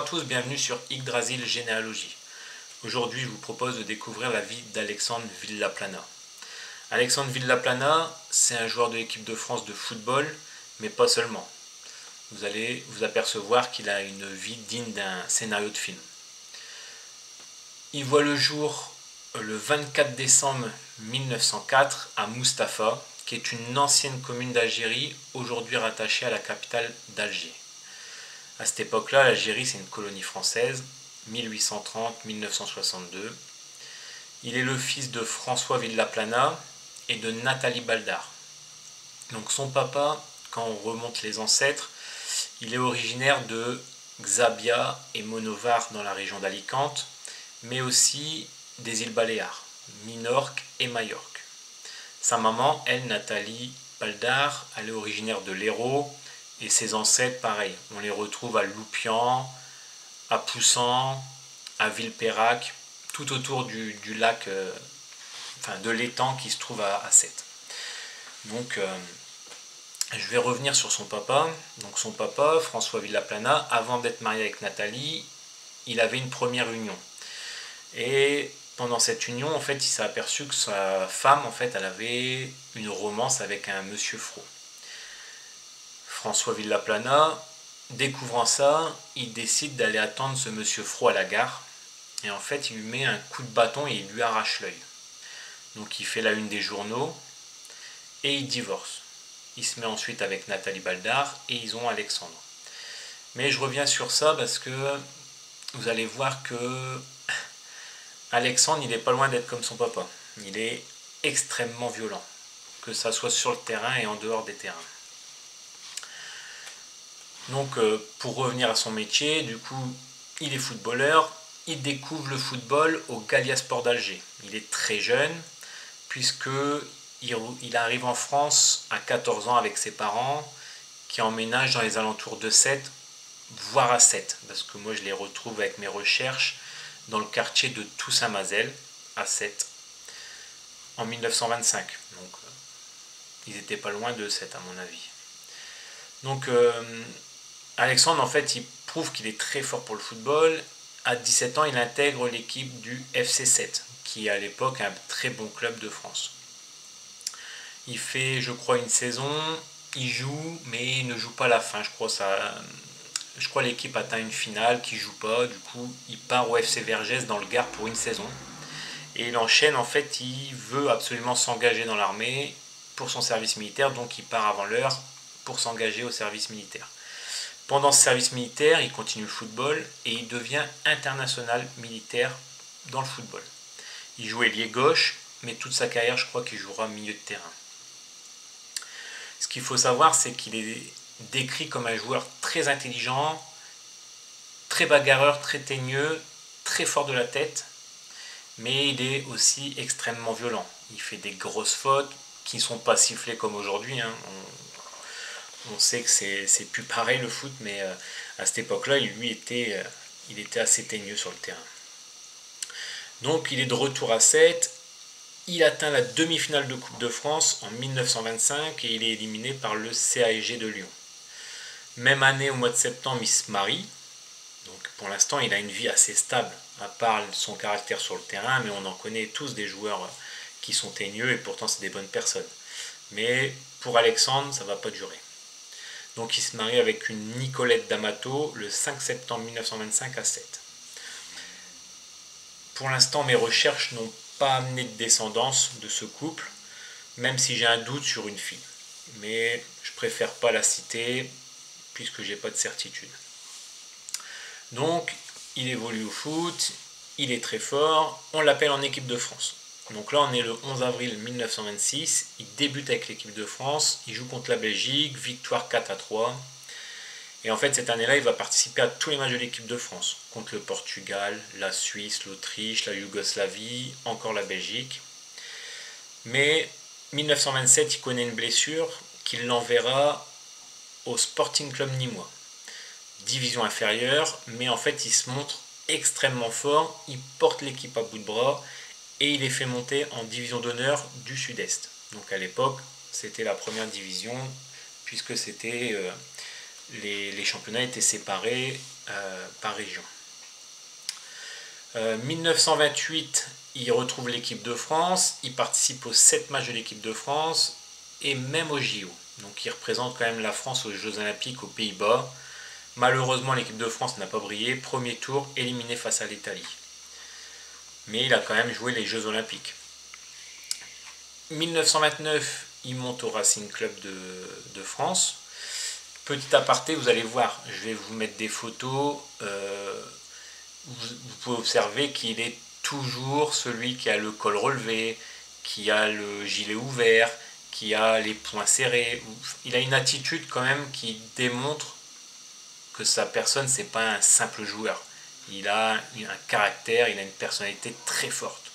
Bonjour à tous, bienvenue sur Yggdrasil Généalogie. Aujourd'hui, je vous propose de découvrir la vie d'Alexandre Villaplana. Alexandre Villaplana, c'est un joueur de l'équipe de France de football, mais pas seulement. Vous allez vous apercevoir qu'il a une vie digne d'un scénario de film. Il voit le jour le 24 décembre 1904 à Mustapha, qui est une ancienne commune d'Algérie, aujourd'hui rattachée à la capitale d'Alger. À cette époque-là, l'Algérie, c'est une colonie française, 1830-1962. Il est le fils de François Villaplana et de Nathalie Baldar. Donc son papa, quand on remonte les ancêtres, il est originaire de Xabia et Monovar dans la région d'Alicante, mais aussi des îles Baléares, Minorque et Majorque. Sa maman, elle, Nathalie Baldar, elle est originaire de l'Hérault, et ses ancêtres, pareil, on les retrouve à Loupian, à Poussan, à Villepérac, tout autour du lac, de l'étang qui se trouve à Sète. Donc, je vais revenir sur son papa. Donc, son papa, François Villaplana, avant d'être marié avec Nathalie, il avait une première union. Et pendant cette union, en fait, il s'est aperçu que sa femme, en fait, elle avait une romance avec un monsieur Fro. François Villaplana, découvrant ça, il décide d'aller attendre ce monsieur Fro à la gare. Et en fait, il lui met un coup de bâton et il lui arrache l'œil. Donc il fait la une des journaux et il divorce. Il se met ensuite avec Nathalie Baldar et ils ont Alexandre. Mais je reviens sur ça parce que vous allez voir que Alexandre, il n'est pas loin d'être comme son papa. Il est extrêmement violent, que ça soit sur le terrain et en dehors des terrains. Donc pour revenir à son métier, du coup, il est footballeur, il découvre le football au Gallia Sport d'Alger. Il est très jeune, puisqu'il arrive en France à 14 ans avec ses parents, qui emménagent dans les alentours de Sète, voire à Sète, parce que moi je les retrouve avec mes recherches dans le quartier de Toussaint-Mazel, à Sète, en 1925. Donc ils n'étaient pas loin de Sète à mon avis. Donc Alexandre, en fait, il prouve qu'il est très fort pour le football. À 17 ans, il intègre l'équipe du FC Sète, qui est à l'époque un très bon club de France. Il fait, je crois, une saison, il joue, mais il ne joue pas à la fin. Je crois l'équipe atteint une finale, qu'il ne joue pas. Du coup, il part au FC Vergès dans le Gard pour une saison. Et il enchaîne, en fait, il veut absolument s'engager dans l'armée pour son service militaire, donc il part avant l'heure pour s'engager au service militaire. Pendant ce service militaire, il continue le football et il devient international militaire dans le football. Il joue ailier gauche, mais toute sa carrière, je crois qu'il jouera milieu de terrain. Ce qu'il faut savoir, c'est qu'il est décrit comme un joueur très intelligent, très bagarreur, très teigneux, très fort de la tête, mais il est aussi extrêmement violent. Il fait des grosses fautes qui ne sont pas sifflées comme aujourd'hui, hein. On sait que c'est plus pareil le foot, mais à cette époque-là, il était assez teigneux sur le terrain. Donc il est de retour à Sète, il atteint la demi-finale de Coupe de France en 1925 et il est éliminé par le CAEG de Lyon. Même année, au mois de septembre, il se marie. Donc pour l'instant, il a une vie assez stable, à part son caractère sur le terrain, mais on en connaît tous des joueurs qui sont teigneux et pourtant c'est des bonnes personnes. Mais pour Alexandre, ça ne va pas durer. Donc il se marie avec une Nicolette D'Amato le 5 septembre 1925 à Sète. Pour l'instant, mes recherches n'ont pas amené de descendance de ce couple, même si j'ai un doute sur une fille. Mais je préfère pas la citer, puisque j'ai pas de certitude. Donc, il évolue au foot, il est très fort, on l'appelle en équipe de France. Donc là, on est le 11 avril 1926, il débute avec l'équipe de France, il joue contre la Belgique, victoire 4-3. Et en fait, cette année-là, il va participer à tous les matchs de l'équipe de France, contre le Portugal, la Suisse, l'Autriche, la Yougoslavie, encore la Belgique. Mais 1927, il connaît une blessure qui l'enverra au Sporting Club Nîmois. Division inférieure, mais en fait, il se montre extrêmement fort, il porte l'équipe à bout de bras, et il est fait monter en division d'honneur du Sud-Est. Donc à l'époque, c'était la première division, puisque c'était les championnats étaient séparés par région. 1928, il retrouve l'équipe de France, il participe aux 7 matchs de l'équipe de France et même aux JO. Donc il représente quand même la France aux Jeux Olympiques aux Pays-Bas. Malheureusement, l'équipe de France n'a pas brillé. Premier tour, éliminé face à l'Italie. Mais il a quand même joué les Jeux Olympiques. 1929, il monte au Racing Club de France. Petit aparté, vous allez voir, je vais vous mettre des photos. Vous pouvez observer qu'il est toujours celui qui a le col relevé, qui a le gilet ouvert, qui a les poings serrés. Il a une attitude quand même qui démontre que sa personne, c'est pas un simple joueur. Il a un caractère, il a une personnalité très forte.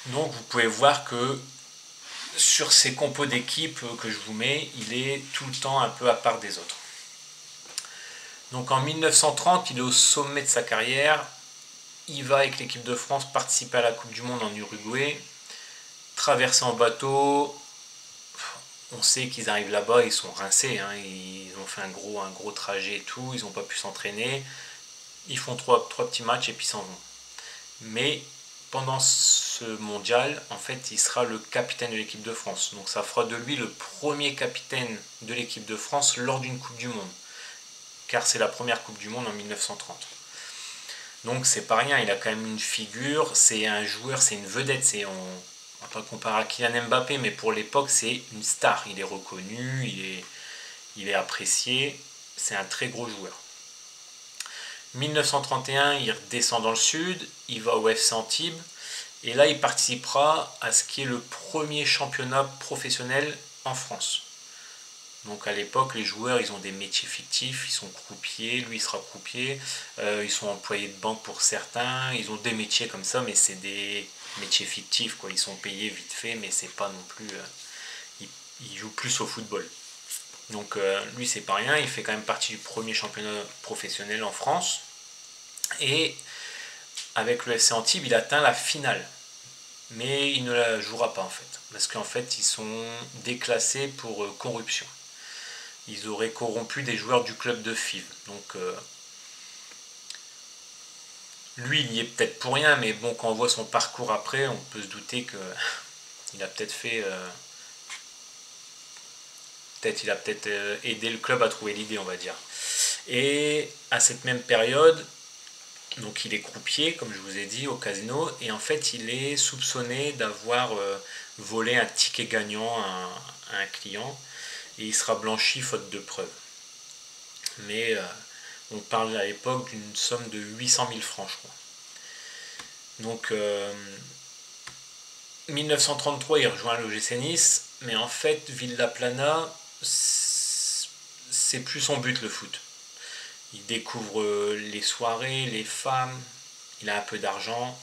Donc vous pouvez voir que sur ces compos d'équipe que je vous mets, il est tout le temps un peu à part des autres. Donc en 1930, il est au sommet de sa carrière. Il va avec l'équipe de France participer à la Coupe du Monde en Uruguay. Traverser en bateau. On sait qu'ils arrivent là-bas, ils sont rincés. Hein, ils ont fait un gros trajet et tout. Ils n'ont pas pu s'entraîner. Ils font trois petits matchs et puis s'en vont. Mais pendant ce mondial, en fait, il sera le capitaine de l'équipe de France. Donc ça fera de lui le premier capitaine de l'équipe de France lors d'une Coupe du Monde. Car c'est la première Coupe du Monde en 1930. Donc c'est pas rien, il a quand même une figure, c'est un joueur, c'est une vedette, on va pas comparer à Kylian Mbappé, mais pour l'époque c'est une star, il est reconnu, il est apprécié, c'est un très gros joueur. 1931, il redescend dans le sud, il va au FC Antibes, et là il participera à ce qui est le premier championnat professionnel en France. Donc à l'époque, les joueurs, ils ont des métiers fictifs, ils sont croupiers, lui il sera croupier, ils sont employés de banque pour certains, ils ont des métiers comme ça, mais c'est des métiers fictifs, quoi. Ils sont payés vite fait, mais c'est pas non plus... ils jouent plus au football. Donc lui c'est pas rien, il fait quand même partie du premier championnat professionnel en France, et avec le FC Antibes, il atteint la finale. Mais il ne la jouera pas en fait, parce qu'en fait ils sont déclassés pour corruption. Ils auraient corrompu des joueurs du club de FIV. Donc lui, il y est peut-être pour rien, mais bon, quand on voit son parcours après, on peut se douter qu'il a peut-être fait... il a peut-être aidé le club à trouver l'idée, on va dire. Et à cette même période, donc il est croupier, comme je vous ai dit, au casino, et en fait, il est soupçonné d'avoir volé un ticket gagnant à un client, et il sera blanchi faute de preuves. Mais on parle à l'époque d'une somme de 800 000 francs, je crois. Donc 1933, il rejoint l'OGC Nice, mais en fait, Villaplana, c'est plus son but, le foot. Il découvre les soirées, les femmes, il a un peu d'argent,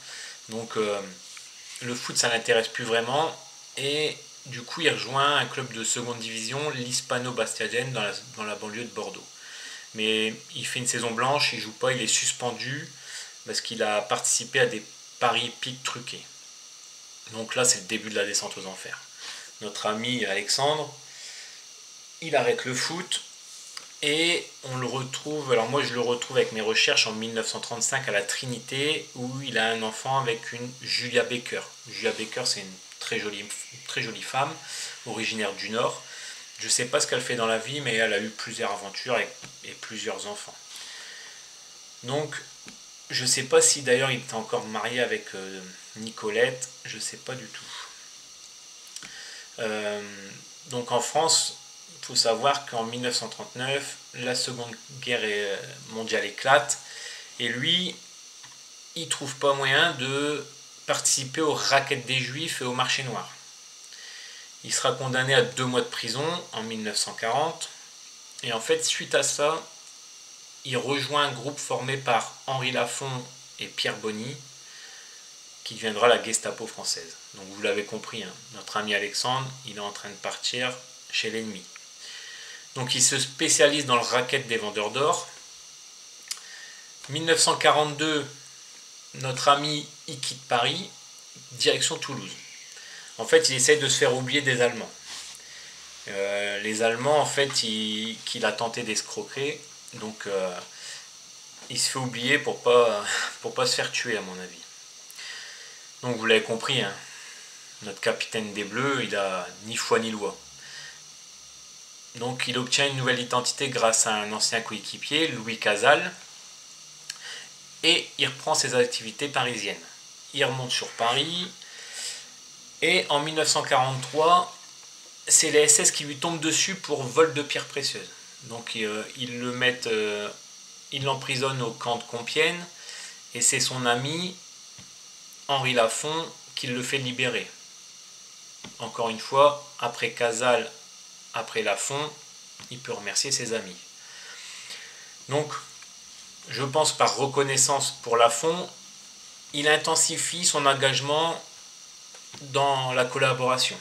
donc le foot, ça l'intéresse plus vraiment, et du coup, il rejoint un club de seconde division, l'Hispano Bastiaden, dans la banlieue de Bordeaux. Mais il fait une saison blanche, il joue pas, il est suspendu parce qu'il a participé à des paris hippiques truqués. Donc là, c'est le début de la descente aux enfers. Notre ami Alexandre, il arrête le foot et on le retrouve, alors moi je le retrouve avec mes recherches en 1935 à la Trinité, où il a un enfant avec une Julia Baker. Julia Baker, c'est une très jolie femme, originaire du Nord. Je ne sais pas ce qu'elle fait dans la vie, mais elle a eu plusieurs aventures et plusieurs enfants. Donc, je ne sais pas si d'ailleurs il était encore marié avec Nicolette, je ne sais pas du tout. Donc en France, il faut savoir qu'en 1939, la Seconde Guerre mondiale éclate, et lui, il ne trouve pas moyen de participer aux raquettes des Juifs et au marché noir. Il sera condamné à 2 mois de prison en 1940. Et en fait, suite à ça, il rejoint un groupe formé par Henri Lafont et Pierre Bonny, qui deviendra la Gestapo française. Donc vous l'avez compris, hein, notre ami Alexandre, il est en train de partir chez l'ennemi. Donc il se spécialise dans le racket des vendeurs d'or. 1942, notre ami il quitte Paris, direction Toulouse. En fait, il essaye de se faire oublier des Allemands. Les Allemands, en fait, qu'il a tenté d'escroquer, Donc il se fait oublier pour pas se faire tuer, à mon avis. Donc vous l'avez compris, hein, notre capitaine des Bleus, il a ni foi ni loi. Donc il obtient une nouvelle identité grâce à un ancien coéquipier, Louis Casal, et il reprend ses activités parisiennes. Il remonte sur Paris, et en 1943, c'est les SS qui lui tombent dessus pour vol de pierres précieuses. Donc ils l'emprisonnent au camp de Compiègne, et c'est son ami Henri Lafont qui le fait libérer. Encore une fois, après Casal, après Lafont, il peut remercier ses amis. Donc, je pense par reconnaissance pour Lafont, il intensifie son engagement dans la collaboration.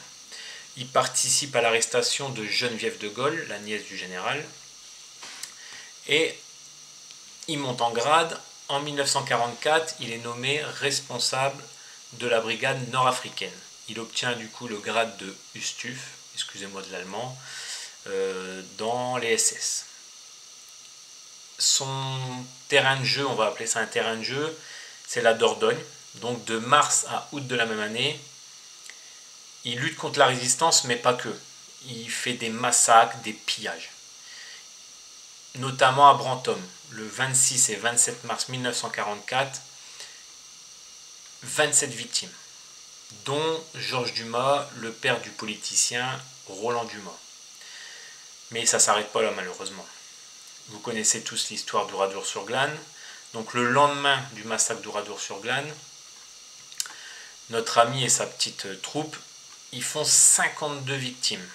Il participe à l'arrestation de Geneviève de Gaulle, la nièce du général, et il monte en grade. En 1944, il est nommé responsable de la brigade nord-africaine. Il obtient du coup le grade de Ustuf, excusez-moi de l'allemand, dans les SS. Son terrain de jeu, on va appeler ça un terrain de jeu, c'est la Dordogne. Donc de mars à août de la même année, il lutte contre la résistance, mais pas que. Il fait des massacres, des pillages. Notamment à Brantôme, le 26 et 27 mars 1944, 27 victimes, dont Georges Dumas, le père du politicien Roland Dumas. Mais ça ne s'arrête pas là, malheureusement. Vous connaissez tous l'histoire d'Oradour-sur-Glane. Donc le lendemain du massacre d'Oradour-sur-Glane, notre ami et sa petite troupe, ils font 52 victimes.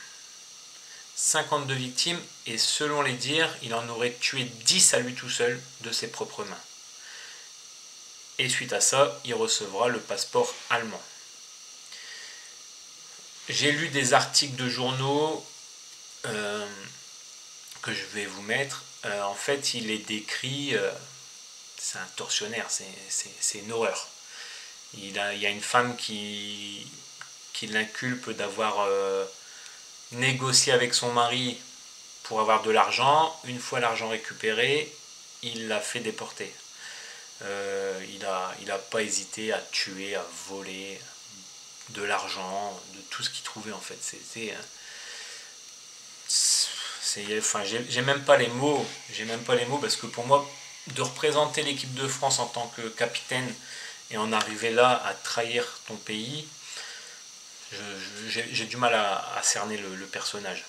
52 victimes, et selon les dires, il en aurait tué 10 à lui tout seul de ses propres mains. Et suite à ça, il recevra le passeport allemand. J'ai lu des articles de journaux que je vais vous mettre. En fait, il est décrit, c'est un tortionnaire, c'est une horreur. Il y a une femme qui l'inculpe d'avoir négocié avec son mari pour avoir de l'argent. Une fois l'argent récupéré, il l'a fait déporter. Il a pas hésité à tuer, à voler de l'argent, de tout ce qu'il trouvait en fait. J'ai même pas les mots. J'ai même pas les mots parce que pour moi, de représenter l'équipe de France en tant que capitaine et en arriver là à trahir ton pays, j'ai du mal à cerner le personnage.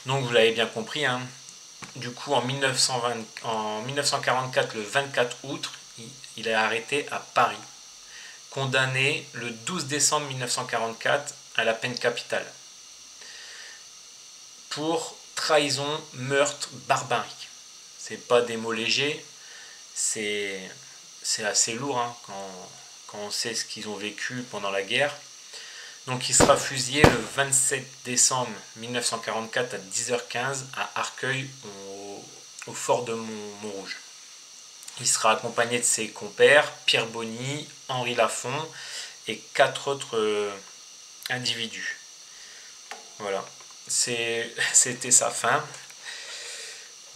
Donc vous l'avez bien compris, hein. Du coup en 1944, le 24 août, il est arrêté à Paris, condamné le 12 décembre 1944 à la peine capitale pour trahison, meurtre, barbarique. C'est pas des mots légers, c'est assez lourd, hein, quand on sait ce qu'ils ont vécu pendant la guerre. Donc il sera fusillé le 27 décembre 1944 à 10h15 à Arcueil, au fort de Montrouge. Il sera accompagné de ses compères Pierre Bonny, Henri Lafont et 4 autres individus. Voilà, c'était sa fin.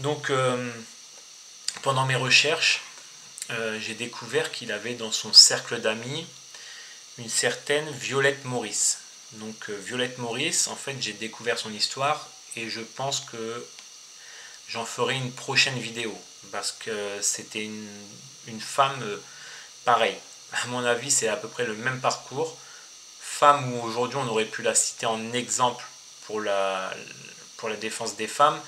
Donc pendant mes recherches, j'ai découvert qu'il avait dans son cercle d'amis une certaine Violette Maurice. Donc Violette Maurice, en fait, j'ai découvert son histoire et je pense que j'en ferai une prochaine vidéo parce que c'était une femme pareille. À mon avis, c'est à peu près le même parcours. Femme où aujourd'hui on aurait pu la citer en exemple pour la défense des femmes,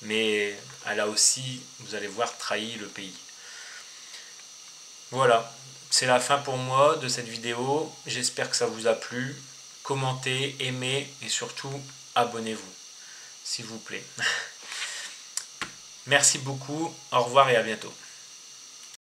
mais elle a aussi, vous allez voir, trahi le pays. Voilà, c'est la fin pour moi de cette vidéo. J'espère que ça vous a plu. Commentez, aimez et surtout abonnez-vous, s'il vous plaît. Merci beaucoup, au revoir et à bientôt.